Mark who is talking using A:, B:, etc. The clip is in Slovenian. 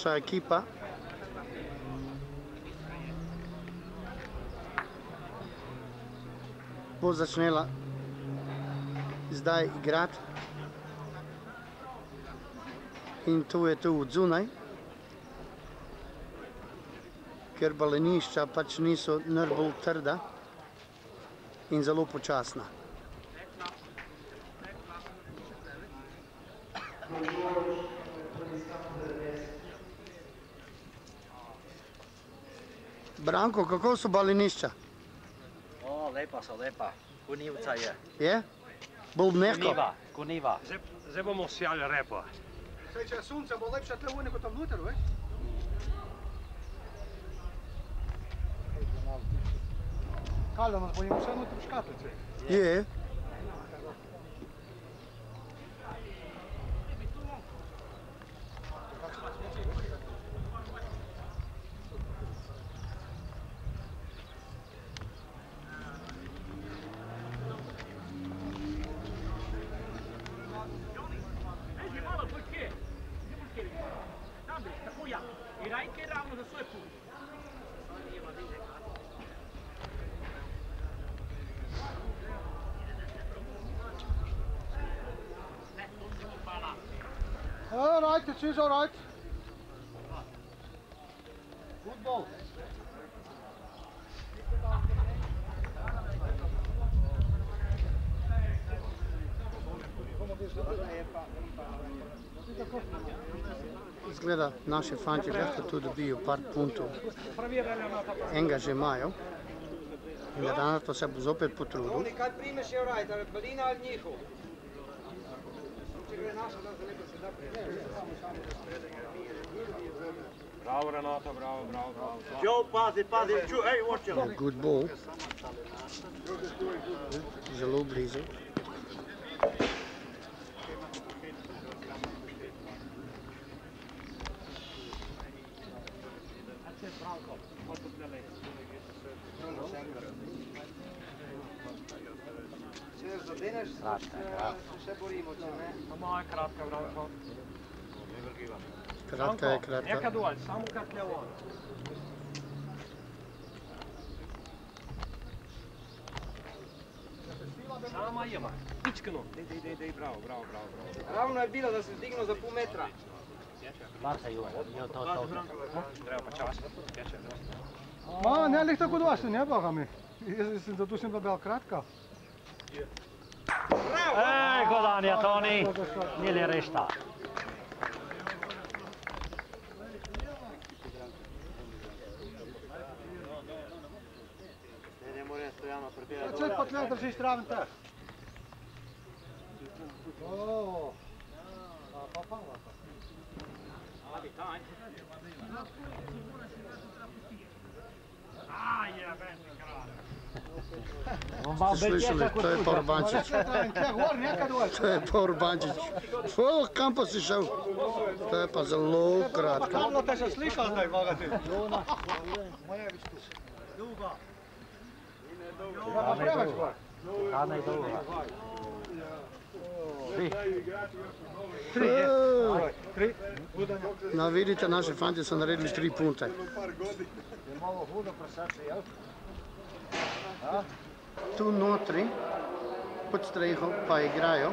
A: naša ekipa. Bo začnela zdaj igrati. In tu je tu od zunaj, ker balenišča pač niso najbolj trda in zelo počasna. Branko, kako so balenišča?
B: O, lepa so, lepa. Kunivca je.
A: Je? Bolj mehko?
B: Kuniva.
C: Zdaj bomo sjali repo.
D: Saj, če je sunce, bo lepša tle vune kot tam vnuter, veš? Kalda nas bojimo vse vnuter v škatlice.
A: Je.
D: All right, it is all right. Good ball.
A: Izgleda, naši fanti lahko tu dobijo par puntov. Enega že imajo. In Renato se bo zopet potrudil.
D: Oni, kaj primeš je all right, ali balina ali njihov.
C: Bravo Renato, bravo, bravo, bravo.
B: Joe, pazi, pazi, hej, watch out.
A: Good ball. Zelo blizu.
D: Če zadeneš, se borimo, če ne.
C: Moja kratka, bravo.
A: Kratka je kratka.
C: Neka dualj, samo kad je on. Sama ima. Pičkano. Dej, bravo.
D: Ravno je bilo, da se zdignil za pol metra.
B: Marca Juve, io to.
C: Treba pa čas.
D: Ma, ne, lih tako došli, ne, boga mi. Zato sem bila kratka.
B: Godanja, Toni. Nije rešta.
D: Če pa tle držiš traven te. O, pa.
A: Ste slišali, to je pa Urbančič. To je pa Urbančič. Kam pa si šel? To je pa zelo kratka.
D: Karlo te še slišal zdaj, boga ti.
B: Hana je dolga.
D: Tri.
A: No, vidite, naši fanti so naredili 3 punte.
D: Je malo hudo presrce, jel?
A: Tu notri, pod streho, pa igrajo